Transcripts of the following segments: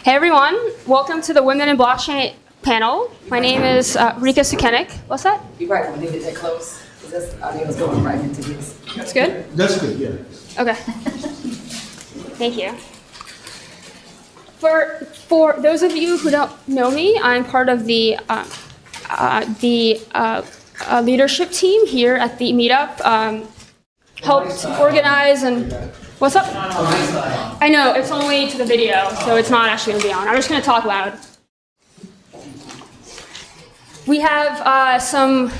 Hey everyone, welcome to the Women in Blockchain panel. My name is Rika Sukenik. What's that? You probably want to leave it that close, because this audio is going right into this. That's good? That's good, yeah. Okay. Thank you. For those of you who don't know me, I'm part of the leadership team here at the meetup. Helped organize and what's up? I know it's only to the video, so it's not actually going to be on. I'm just going to talk loud. We have some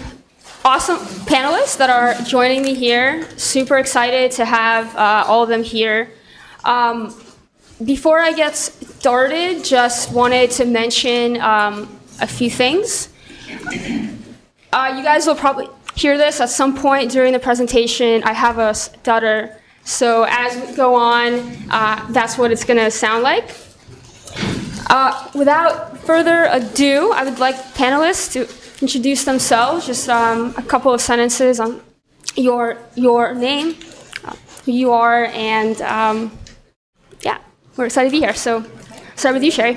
awesome panelists that are joining me here. Super excited to have all of them here. Before I get started, just wanted to mention a few things. You guys will probably hear this at some point during the presentation. I have a stutter, so as we go on, that's what it's going to sound like. Without further ado, I would like panelists to introduce themselves, just a couple of sentences on your name, who you are, and yeah, we're excited to be here. So start with you, Sherry.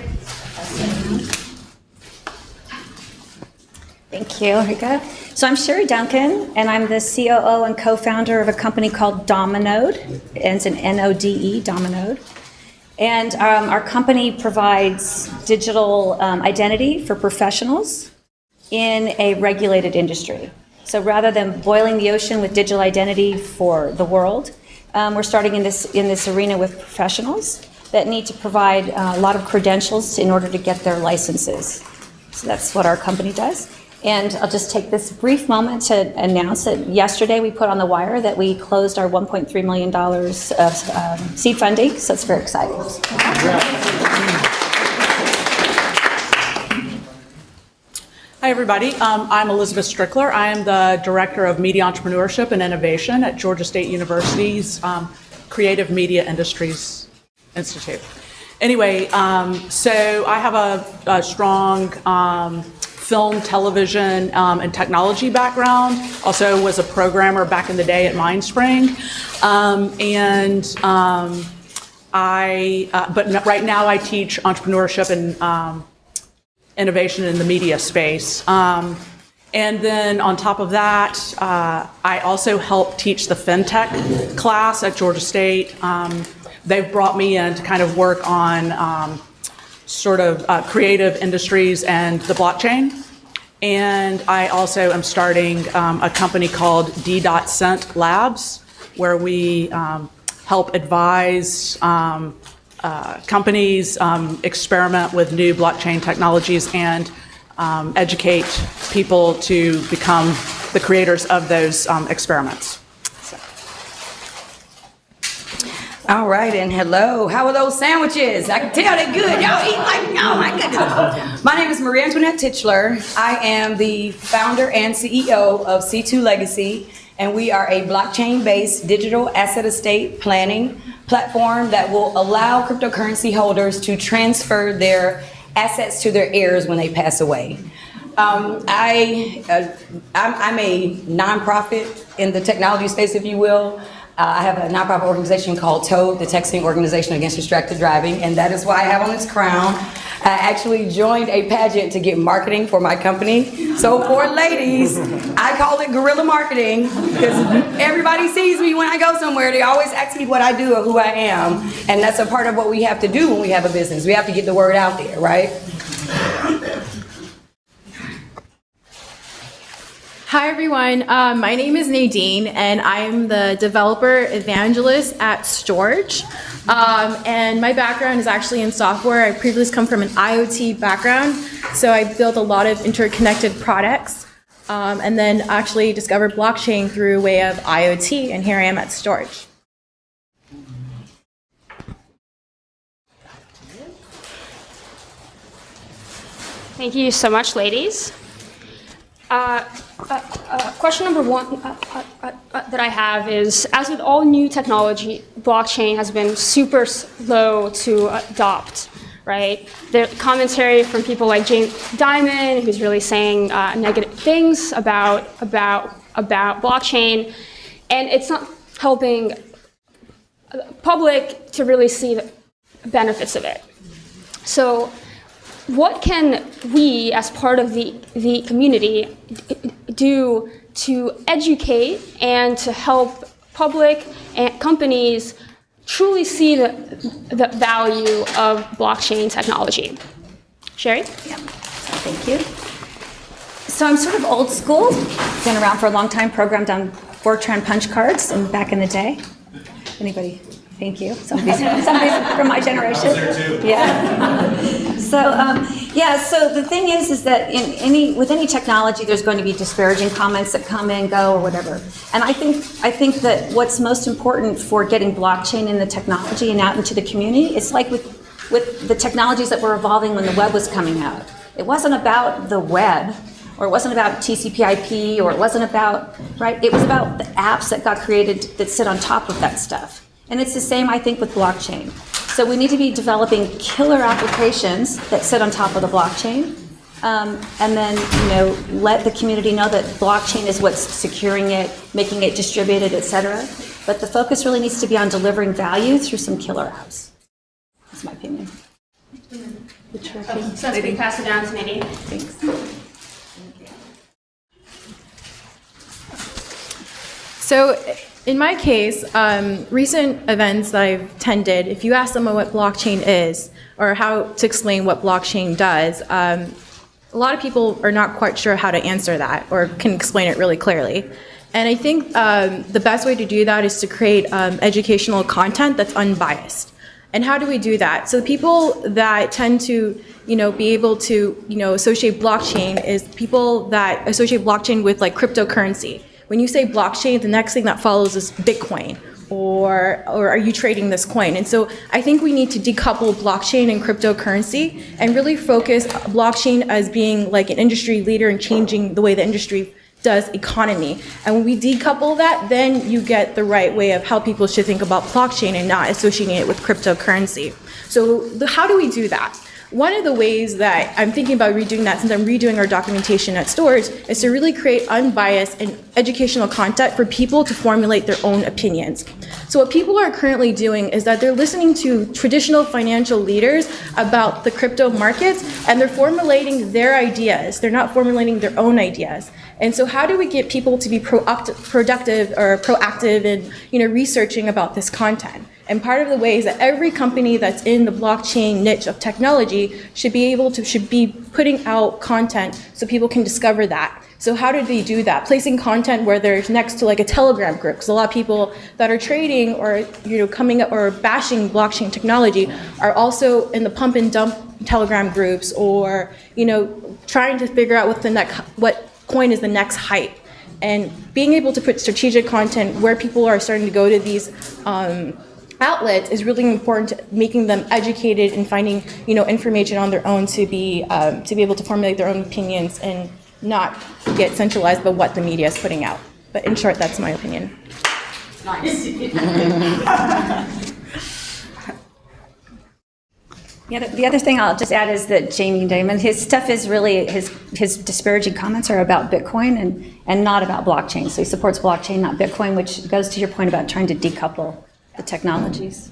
Thank you, Rika. So I'm Sherry Duncan, and I'm the COO and co-founder of a company called Dominode. It's an N-O-D-E, Dominode. And our company provides digital identity for professionals in a regulated industry. So rather than boiling the ocean with digital identity for the world, we're starting in this arena with professionals that need to provide a lot of credentials in order to get their licenses. So that's what our company does. And I'll just take this brief moment to announce that yesterday we put on the wire that we closed our $1.3 million of seed funding, so it's very exciting. Hi, everybody. I'm Elizabeth Strickler. I am the Director of Media Entrepreneurship and Innovation at Georgia State University's Creative Media Industries Institute. Anyway, so I have a strong film, television, and technology background. Also was a programmer back in the day at Mindspring. But right now I teach entrepreneurship and innovation in the media space. And then on top of that, I also help teach the FinTech class at Georgia State. They've brought me in to kind of work on sort of creative industries and the blockchain. And I also am starting a company called D.Cent Labs, where we help advise companies experiment with new blockchain technologies and educate people to become the creators of those experiments. All right, and hello. How are those sandwiches? I can tell they're good. Y'all eat like, oh my goodness. My name is Marie Antoinette Titchler. I am the founder and CEO of C2 Legacy, and we are a blockchain-based digital asset estate planning platform that will allow cryptocurrency holders to transfer their assets to their heirs when they pass away. I'm a nonprofit in the technology space, if you will. I have a nonprofit organization called TOAD, the Texting Organization Against Distracted Driving, and that is why I have on this crown. I actually joined a pageant to get marketing for my company. So for ladies, I call it guerrilla marketing, because everybody sees me when I go somewhere. They always ask me what I do or who I am, and that's a part of what we have to do when we have a business. We have to get the word out there, right? Hi everyone, my name is Nadine and I'm the developer evangelist at Storage. And my background is actually in software. I previously come from an IoT background, so I built a lot of interconnected products and then actually discovered blockchain through way of IoT, and here I am at Storage. Thank you so much, ladies. Question number one that I have is, as with all new technology, blockchain has been super slow to adopt, right? The commentary from people like James Dimon, who's really saying negative things about blockchain, and it's not helping the public to really see the benefits of it. So what can we, as part of the community, do to educate and to help public and companies truly see the value of blockchain technology? Sherry? Yeah, thank you. So I'm sort of old school, been around for a long time, programmed on Fortran punch cards and back in the day. Anybody? Thank you. Somebody's from my generation. I was there too. Yeah. So the thing is that with any technology, there's going to be disparaging comments that come and go or whatever. And I think that what's most important for getting blockchain in the technology and out into the community is like with the technologies that were evolving when the web was coming out. It wasn't about the web, or it wasn't about TCP/IP, or it wasn't about, right? It was about the apps that got created that sit on top of that stuff. And it's the same, I think, with blockchain. So we need to be developing killer applications that sit on top of the blockchain, and then let the community know that blockchain is what's securing it, making it distributed, etc. But the focus really needs to be on delivering value through some killer apps. That's my opinion. So we pass it down to Nadine. Thanks. So in my case, recent events that I've attended, if you ask someone what blockchain is or how to explain what blockchain does, a lot of people are not quite sure how to answer that or can explain it really clearly. And I think the best way to do that is to create educational content that's unbiased. And how do we do that? So the people that tend to be able to associate blockchain is people that associate blockchain with like cryptocurrency. When you say blockchain, the next thing that follows is Bitcoin, or are you trading this coin? And so I think we need to decouple blockchain and cryptocurrency and really focus blockchain as being like an industry leader and changing the way the industry does economy. And when we decouple that, then you get the right way of how people should think about blockchain and not associating it with cryptocurrency. So how do we do that? One of the ways that I'm thinking about redoing that, since I'm redoing our documentation at Storage, is to really create unbiased and educational content for people to formulate their own opinions. So what people are currently doing is that they're listening to traditional financial leaders about the crypto markets, and they're formulating their ideas. They're not formulating their own ideas. And so how do we get people to be proactive in researching about this content? And part of the way is that every company that's in the blockchain niche of technology should be putting out content so people can discover that. So how did they do that? Placing content where there's next to like a Telegram group, because a lot of people that are trading or coming up or bashing blockchain technology are also in the pump and dump Telegram groups, or trying to figure out what coin is the next hype. And being able to put strategic content where people are starting to go to these outlets is really important to making them educated and finding information on their own to be able to formulate their own opinions and not get centralized by what the media is putting out. But in short, that's my opinion. Nice. The other thing I'll just add is that Jamie Dimon, his stuff is really, his disparaging comments are about Bitcoin and not about blockchain. So he supports blockchain, not Bitcoin, which goes to your point about trying to decouple the technologies.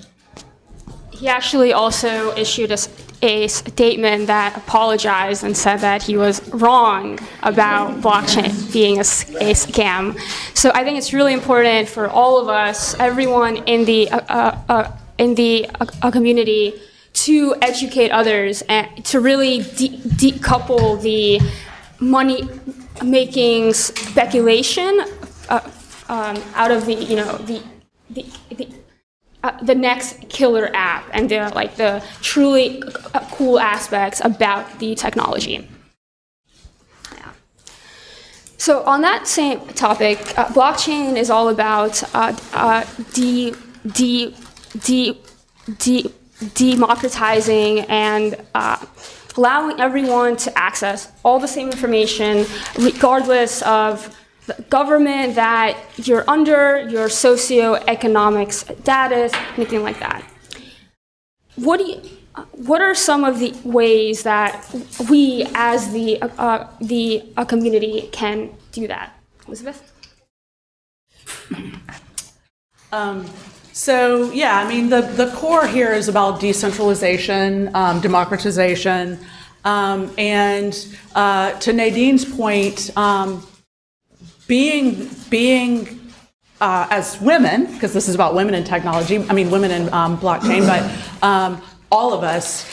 He actually also issued a statement that apologized and said that he was wrong about blockchain being a scam. So I think it's really important for all of us, everyone in the community, to educate others and to really decouple the money-making speculation out of the next killer app and the truly cool aspects about the technology. Yeah. So on that same topic, blockchain is all about democratizing and allowing everyone to access all the same information, regardless of the government that you're under, your socioeconomic status, anything like that. What are some of the ways that we, as the community, can do that? Elizabeth? So yeah, I mean, the core here is about decentralization, democratization, and to Nadine's point, being as women, because this is about women in technology, I mean women in blockchain, but all of us,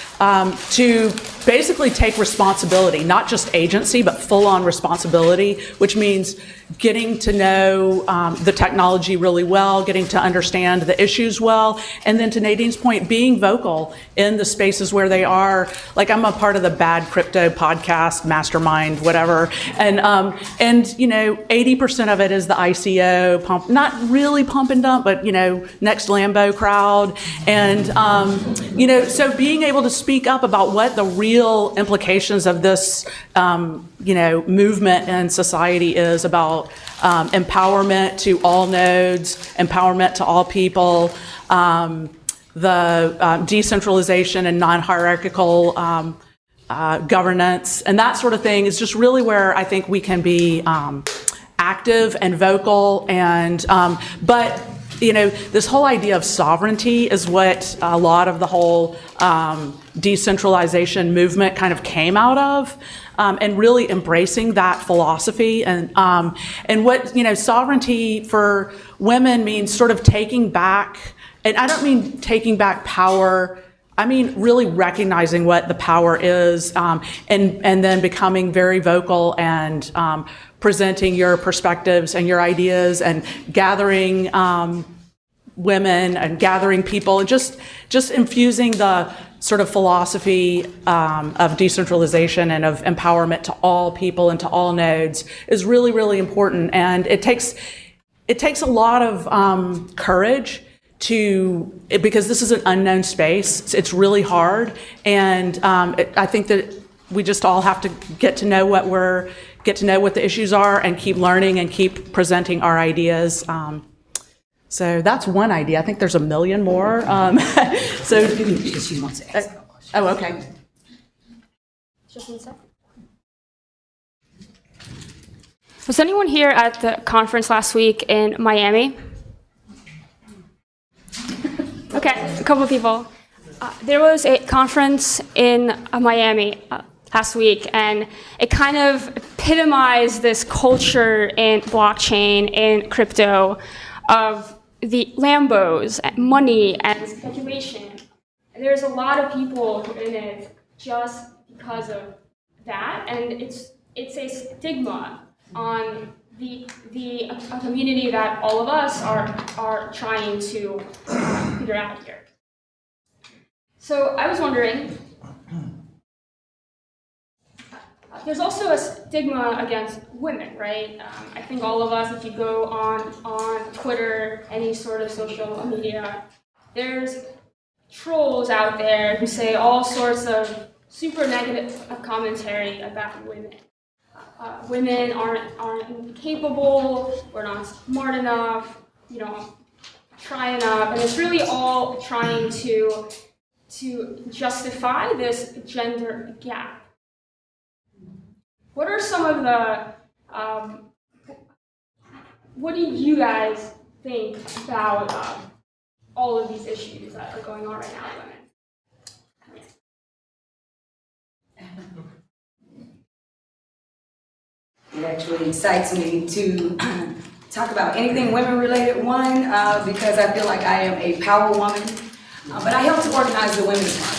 to basically take responsibility, not just agency, but full-on responsibility, which means getting to know the technology really well, getting to understand the issues well, and then to Nadine's point, being vocal in the spaces where they are. Like, I'm a part of the Bad Crypto podcast, mastermind, whatever, and 80% of it is the ICO pump, not really pump and dump, but next Lambo crowd, and so being able to speak up about what the real implications of this movement in society is about empowerment to all nodes, empowerment to all people, the decentralization and non-hierarchical governance, and that sort of thing is just really where I think we can be active and vocal, and but this whole idea of sovereignty is what a lot of the whole decentralization movement kind of came out of, and really embracing that philosophy, and what sovereignty for women means sort of taking back, and I don't mean taking back power, I mean really recognizing what the power is, and then becoming very vocal and presenting your perspectives and your ideas and gathering women and gathering people and just infusing the sort of philosophy of decentralization and of empowerment to all people and to all nodes is really, really important. And it takes a lot of courage because this is an unknown space. It's really hard. And I think that we just all have to get to know what the issues are and keep learning and keep presenting our ideas. So that's one idea. I think there's a million more. So She wants to ask. oh, okay. Just one sec. Was anyone here at the conference last week in Miami? Okay, a couple of people. There was a conference in Miami last week, and it kind of epitomized this culture in blockchain, in crypto, of the Lambos, and money, and speculation. And there's a lot of people who are in it just because of that, and it's a stigma on the community that all of us are trying to figure out here. So I was wondering, there's also a stigma against women, right? I think all of us, if you go on Twitter, any sort of social media, there's trolls out there who say all sorts of super negative commentary about women. Women aren't capable, we're not smart enough, try enough, and it's really all trying to justify this gender gap. What are some of the, what do you guys think about all of these issues that are going on right now with women? It actually excites me to talk about anything women-related, because I feel like I am a power woman, but I helped to organize the Women's March.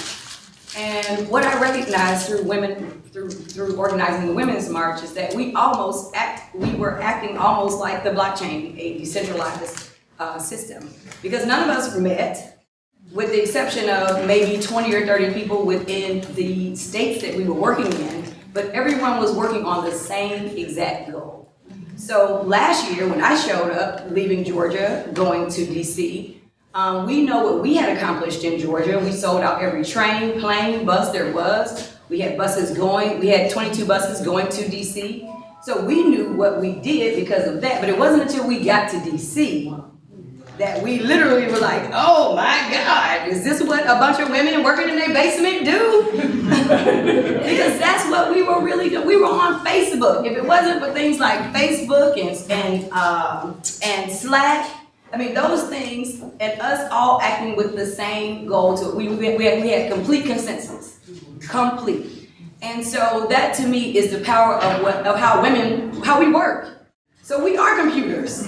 And what I recognize through organizing the Women's March is that we were acting almost like the blockchain, a decentralized system, because none of us met, with the exception of maybe 20 or 30 people within the states that we were working in, but everyone was working on the same exact goal. So last year when I showed up, leaving Georgia, going to DC, we know what we had accomplished in Georgia. We sold out every train, plane, bus there was. We had 22 buses going to DC. So we knew what we did because of that, but it wasn't until we got to DC that we literally were like, oh my God, is this what a bunch of women working in their basement do? Because that's what we were really doing. We were on Facebook. If it wasn't for things like Facebook and Slack, I mean, those things, and us all acting with the same goal to it. We had complete consensus, complete. And so that to me is the power of how we work. So we are computers.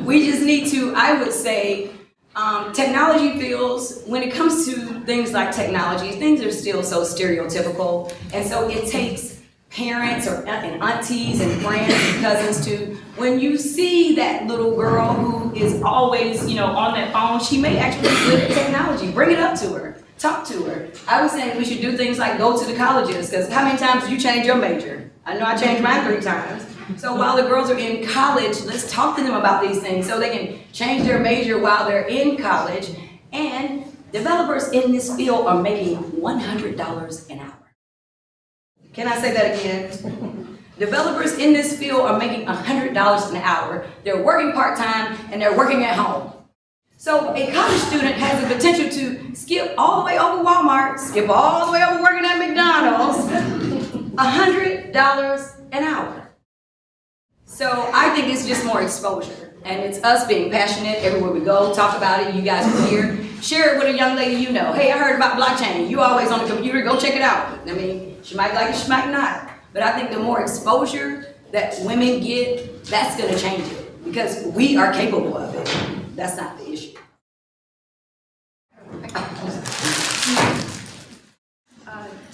We just need to, I would say, technology feels, when it comes to things like technology, things are still so stereotypical. And so it takes parents and aunties and friends and cousins to, when you see that little girl who is always, on that phone, she may actually be good at technology. Bring it up to her. Talk to her. I was saying we should do things like go to the colleges, because how many times did you change your major? I know I changed mine 3 times. So while the girls are in college, let's talk to them about these things so they can change their major while they're in college. And developers in this field are making $100 an hour. Can I say that again? Developers in this field are making $100 an hour. They're working part-time and they're working at home. So a college student has the potential to skip all the way over Walmart, skip all the way over working at McDonald's, $100 an hour. So I think it's just more exposure, and it's us being passionate everywhere we go, talk about it, you guys are here, share it with a young lady you know. Hey, I heard about blockchain, you always on the computer, go check it out. I mean, she might like it, she might not. But I think the more exposure that women get, that's gonna change it, because we are capable of it. That's not the issue.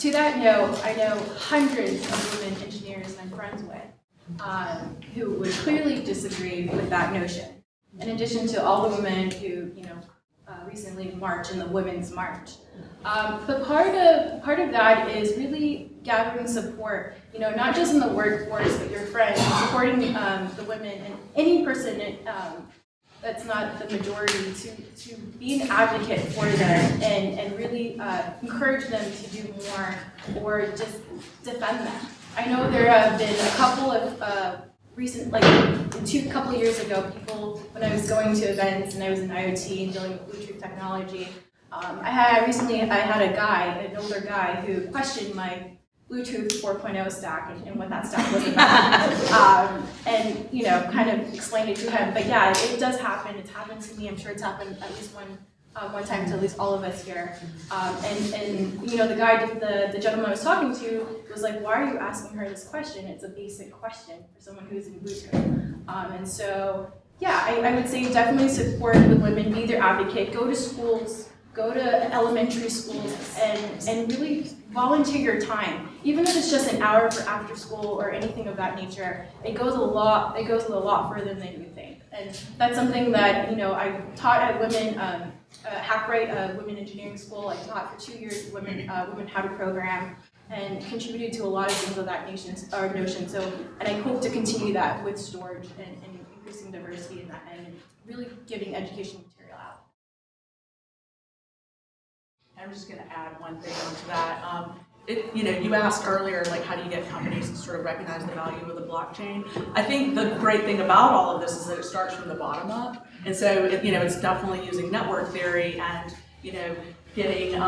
To that note, I know hundreds of women engineers I'm friends with who would clearly disagree with that notion. In addition to all the women who, recently marched in the Women's March. But part of that is really gathering support, not just in the workforce, but your friends, supporting the women and any person that's not the majority to be an advocate for them and really encourage them to do more or just defend them. I know there have been a couple of recent, couple of years ago, people, when I was going to events and I was in IoT and dealing with Bluetooth technology, I had an older guy who questioned my Bluetooth 4.0 stack and what that stack was about, and kind of explained it to him. But yeah, it does happen. It's happened to me. I'm sure it's happened at least one time to at least all of us here. And the guy, the gentleman I was talking to was like, "Why are you asking her this question? It's a basic question for someone who's in Bluetooth." And so yeah, I would say definitely support the women, be their advocate, go to schools. Go to elementary schools and really volunteer your time. Even if it's just an hour for after school or anything of that nature, it goes a lot further than you think. And that's something that I taught at Hackbright, Women Engineering School. I taught for 2 years women how to program and contributed to a lot of things of that notion. So, and I hope to continue that with storage and increasing diversity in that and really giving education material out. I'm just going to add one thing onto that. You asked earlier, how do you get companies to sort of recognize the value of the blockchain? I think the great thing about all of this is that it starts from the bottom up, and so it's definitely using network theory and getting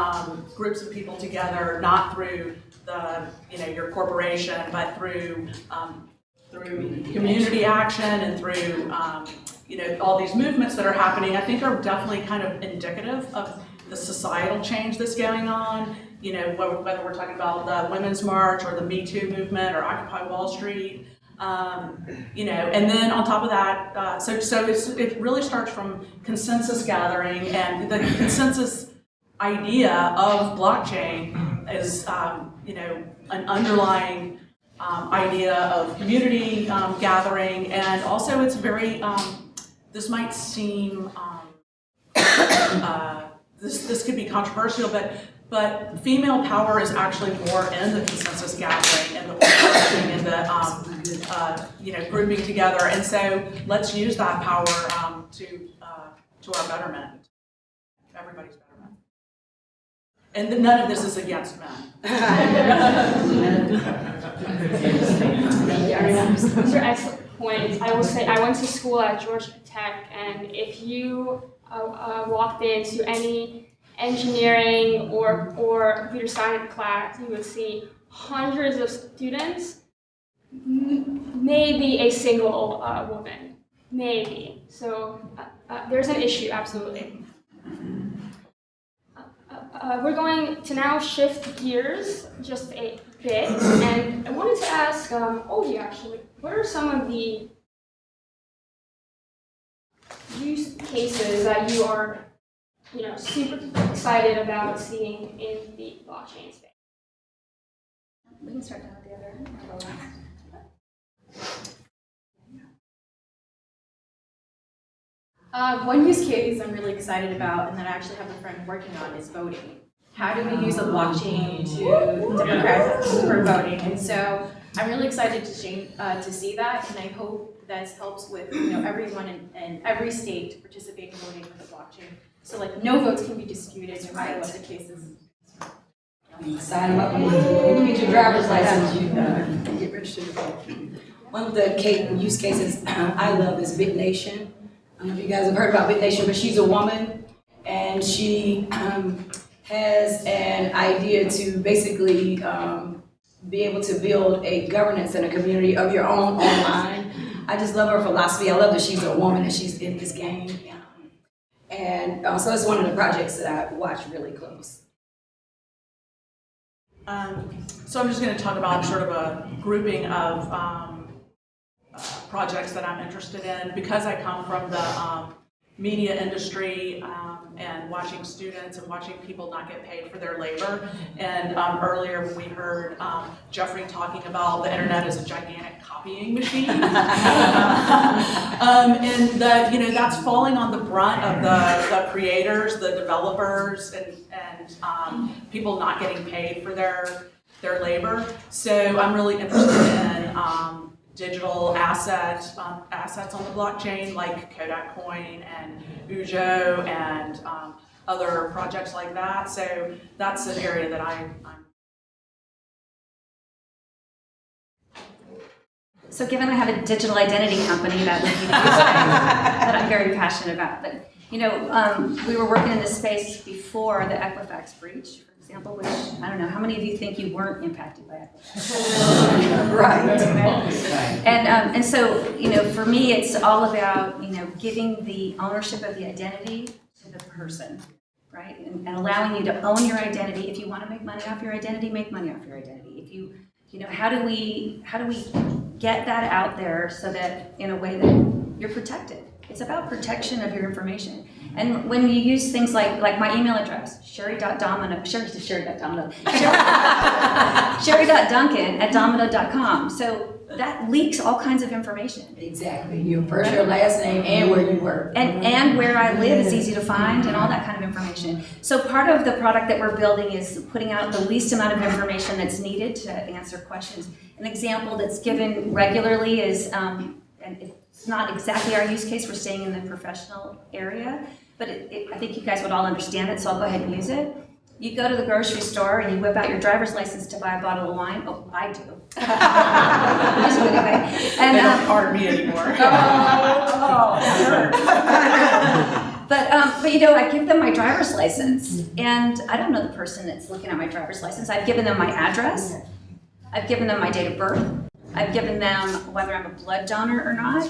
groups of people together, not through your corporation, but through community action and through all these movements that are happening. I think are definitely kind of indicative of the societal change that's going on, whether we're talking about the Women's March or the Me Too movement or Occupy Wall Street, and then on top of that, so it really starts from consensus gathering, and the consensus idea of blockchain is, an underlying idea of community gathering, and also it's very, this might seem, this could be controversial, but female power is actually more in the consensus gathering and the organizing and the grouping together. And so let's use that power to our betterment, everybody's betterment. And none of this is against men. These are excellent points. I will say I went to school at Georgia Tech, and if you walked into any engineering or computer science class, you would see hundreds of students, maybe a single woman. Maybe. So there's an issue, absolutely. We're going to now shift gears just a bit, and I wanted to ask all of you actually, what are some of the use cases that you are, super excited about seeing in the blockchain space? We can start down at the other end. One use case I'm really excited about and that I actually have a friend working on is voting. How do we use the blockchain to democratize for voting? And so I'm really excited to see that, and I hope that helps with everyone in every state to participate in voting with the blockchain. So like no votes can be disputed no matter what the case is. Sign them up. When you get your driver's license, you get registered. One of the use cases I love is Big Nation. I don't know if you guys have heard about Big Nation, but she's a woman, and she has an idea to basically be able to build a governance and a community of your own online. I just love her philosophy. I love that she's a woman and she's in this game. And so it's one of the projects that I watch really close. So I'm just going to talk about sort of a grouping of projects that I'm interested in. Because I come from the media industry and watching students and watching people not get paid for their labor. And earlier when we heard Jeffrey talking about the internet as a gigantic copying machine. And that, that's falling on the brunt of the creators, the developers, and people not getting paid for their labor. So I'm really interested in digital assets on the blockchain, like Kodak Coin and Ujo and other projects like that. So that's an area that I'm. So given I have a digital identity company that I'm very passionate about, but we were working in this space before the Equifax breach, for example, which I don't know, how many of you think you weren't impacted by Equifax? Right. And so, for me, it's all about, giving the ownership of the identity to the person, right? And allowing you to own your identity. If you want to make money off your identity, make money off your identity. If you, how do we get that out there so that in a way that you're protected? It's about protection of your information. And when you use things like my email address, sherry.domino, sherry.duncan@domino.com. So that leaks all kinds of information. Exactly. Your first, your last name, and where you work. And where I live is easy to find, and all that kind of information. So part of the product that we're building is putting out the least amount of information that's needed to answer questions. An example that's given regularly is, and it's not exactly our use case, we're staying in the professional area, but I think you guys would all understand it, so I'll go ahead and use it. You go to the grocery store and you whip out your driver's license to buy a bottle of wine. Oh, I do. Just anyway. And, they don't card me anymore. But I give them my driver's license, and I don't know the person that's looking at my driver's license. I've given them my address. I've given them my date of birth. I've given them whether I'm a blood donor or not.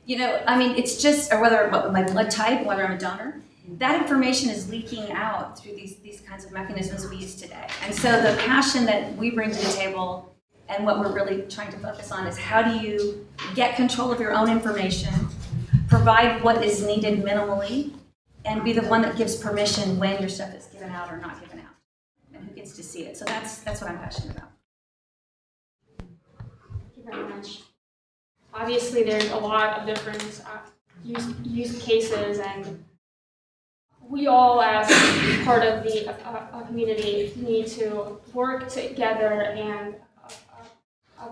It's just, or whether my blood type, whether I'm a donor. That information is leaking out through these kinds of mechanisms we use today. And so the passion that we bring to the table and what we're really trying to focus on is how do you get control of your own information, provide what is needed minimally, and be the one that gives permission when your stuff is given out or not given out, and who gets to see it. So that's what I'm passionate about. Thank you very much. Obviously, there's a lot of different use cases, and we all, as part of the community, need to work together and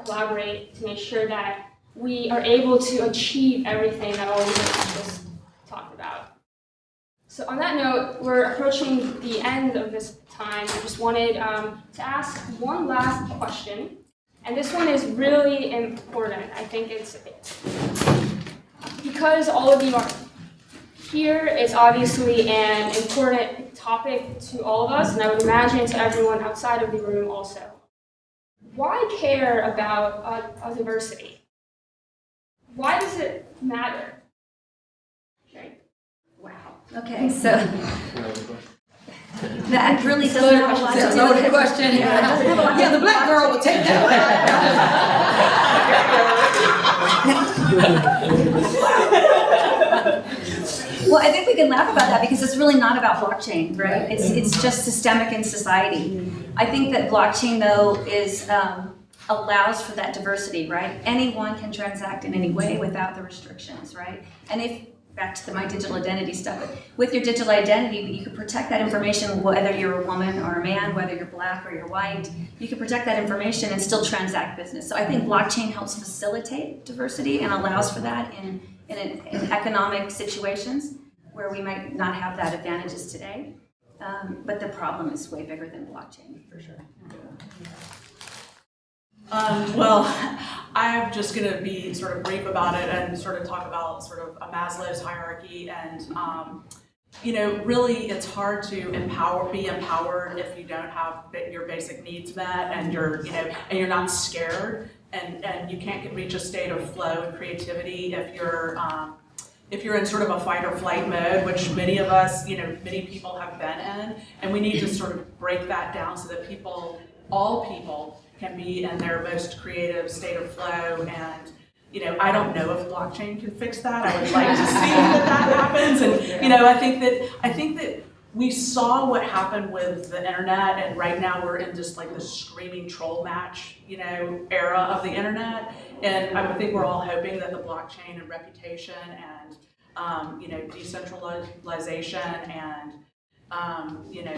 collaborate to make sure that we are able to achieve everything that all of us just talked about. So on that note, we're approaching the end of this time. I just wanted to ask one last question. And this one is really important. I think it's because all of you are here, it's obviously an important topic to all of us, and I would imagine to everyone outside of the room also. Why care about diversity? why does it matter? Right. Wow. Okay, so that really doesn't have a lot to That's do a with loaded it. question. Yeah, the black girl will take that Well, I think we can laugh about that because it's really not about blockchain, right? It's just systemic in society. I think that blockchain, though, is allows for that diversity, right? Anyone can transact in any way without the restrictions, right? And if back to my digital identity stuff, with your digital identity, you can protect that information whether you're a woman or a man, whether you're black or you're white. You can protect that information and still transact business. So I think blockchain helps facilitate diversity and allows for that in economic situations where we might not have that advantages today. But the problem is way bigger than blockchain, for sure. Well, I'm just going to be sort of brief about it and sort of talk about sort of a Maslow's hierarchy. And, you know, really it's hard to be empowered if you don't have your basic needs met and you're, you know, and you're not scared and you can't reach a state of flow and creativity if you're in sort of a fight or flight mode, which many of us, you know, many people have been in. And we need to sort of break that down so that all people, can be in their most creative state of flow. And, you know, I don't know if blockchain can fix that. I would like to see that happens. And, you know, I think that we saw what happened with the internet, and right now we're in just like the screaming troll match, you know, era of the internet. And I think we're all hoping that the blockchain and reputation and, you know, decentralization and, you know,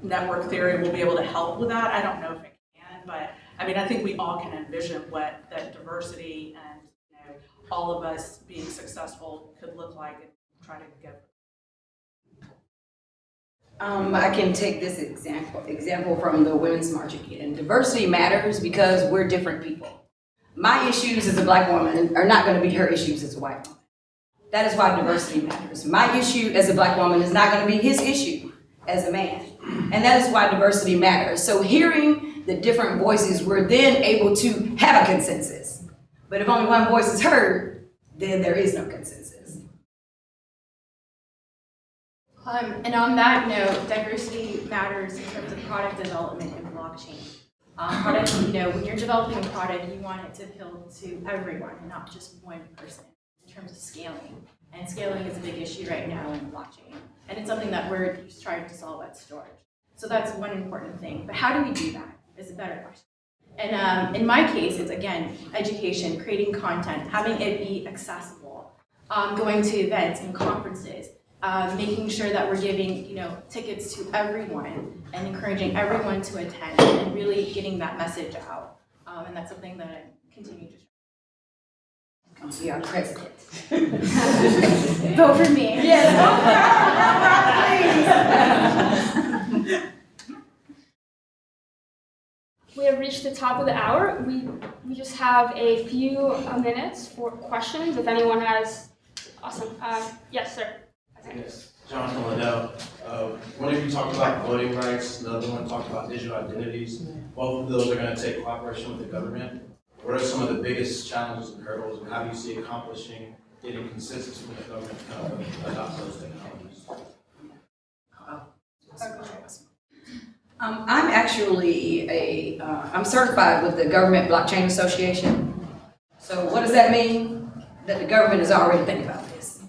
network theory will be able to help with that. I don't know if it can, but I mean, I think we all can envision what that diversity and, you know, all of us being successful could look like and try to get. I can take this example from the Women's March again. Diversity matters because we're different people. My issues as a black woman are not going to be her issues as a white woman. That is why diversity matters. My issue as a black woman is not going to be his issue as a man. And that is why diversity matters. So hearing the different voices, we're then able to have a consensus. But if only one voice is heard, then there is no consensus. And on that note, diversity matters in terms of product development and blockchain. Product, you know, when you're developing a product, you want it to appeal to everyone, not just one person, in terms of scaling. And scaling is a big issue right now in blockchain. And it's something that we're trying to solve at Storage. So that's one important thing. But how do we do that is a better question. And in my case, it's again, education, creating content, having it be accessible, going to events and conferences, making sure that we're giving, you know, tickets to everyone and encouraging everyone to attend and really getting that message out. And that's something that I continue to try. Come be our president. Vote for me. Yes, please. We have reached the top of the hour. We just have a few minutes for questions. If anyone has, awesome. Yes, sir. Okay. Yes, Jonathan Liddell. One of you talked about voting rights, the other one talked about digital identities. Both of those are going to take cooperation with the government. What are some of the biggest challenges and hurdles, and how do you see accomplishing getting consensus from the government to kind of adopt those technologies? I'm actually I'm certified with the Government Blockchain Association. So what does that mean? That the government is already thinking about this.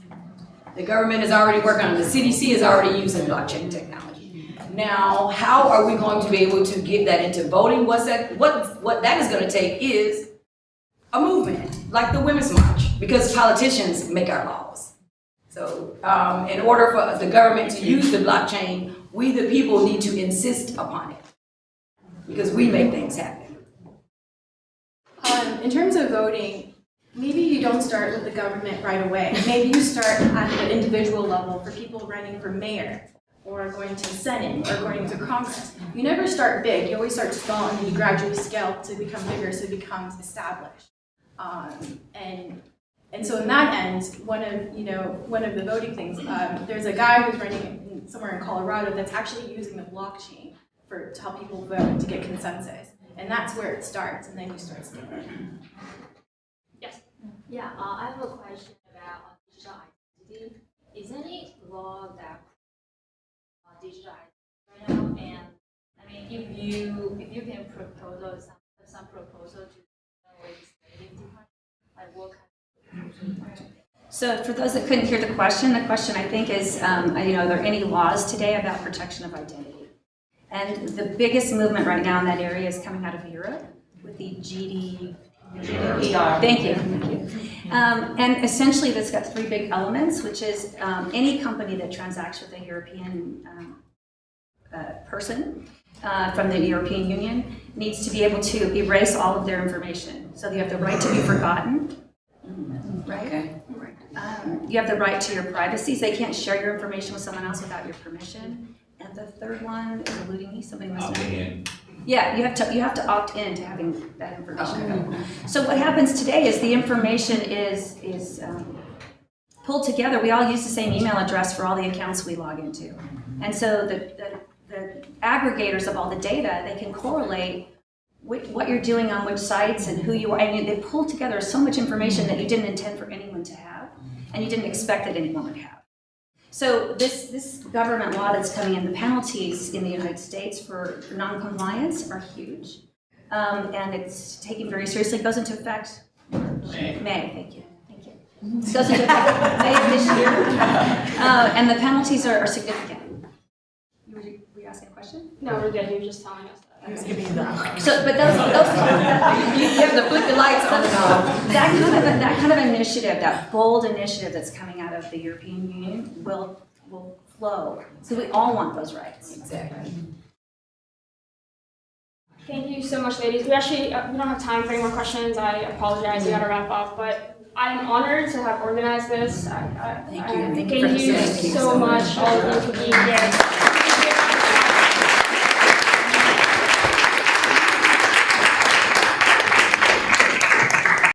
The government is already working on it. The CDC is already using blockchain technology. Now, how are we going to be able to get that into voting? What that is going to take is a movement, like the Women's March, because politicians make our laws. So in order for the government to use the blockchain, we the people need to insist upon it, because we make things happen. In terms of voting, maybe you don't start with the government right away. Maybe you start at the individual level for people running for mayor, or going to the Senate, or going to Congress. You never start big. You always start small, and then you gradually scale to become bigger, so it becomes established. And so in that end, one of the voting things, there's a guy who's running somewhere in Colorado that's actually using the blockchain to help people vote and to get consensus. And that's where it starts, and then you start scaling. Yes. Yeah, I have a question about digital identity. Is any law that digital identity right now? And I mean, if you can propose some proposal to the legislative department, like what kind of proposal? So for those that couldn't hear the question I think is, are there any laws today about protection of identity? And the biggest movement right now in that area is coming out of Europe with the GDPR. Thank you. And essentially this got three big elements, which is any company that transacts with a European person from the European Union needs to be able to erase all of their information. So you have the right to be forgotten, right? Okay. You have the right to your privacy, so they can't share your information with someone else without your permission. And the third one is eluding me, somebody must know. Yeah, you have to opt in to having that information available. So what happens today is the information is pulled together. We all use the same email address for all the accounts we log into. And so the aggregators of all the data, they can correlate what you're doing on which sites and who you are. And they pull together so much information that you didn't intend for anyone to have, and you didn't expect that anyone would have. So this government law that's coming in, the penalties in the United States for non-compliance are huge. And it's taken very seriously. It goes into effect May. Thank you. It goes into effect May of this year. And the penalties are significant. Were you asking a question? No, we're good. You're just telling us that. So, but those You have to put the lights on. that kind of initiative, that bold initiative that's coming out of the European Union will flow. So we all want those rights. Exactly. Thank you so much, ladies. We actually we don't have time for any more questions. I apologize. We got to wrap up, but I'm honored to have organized this. Thank you. Thank you so much, all of you, for being here.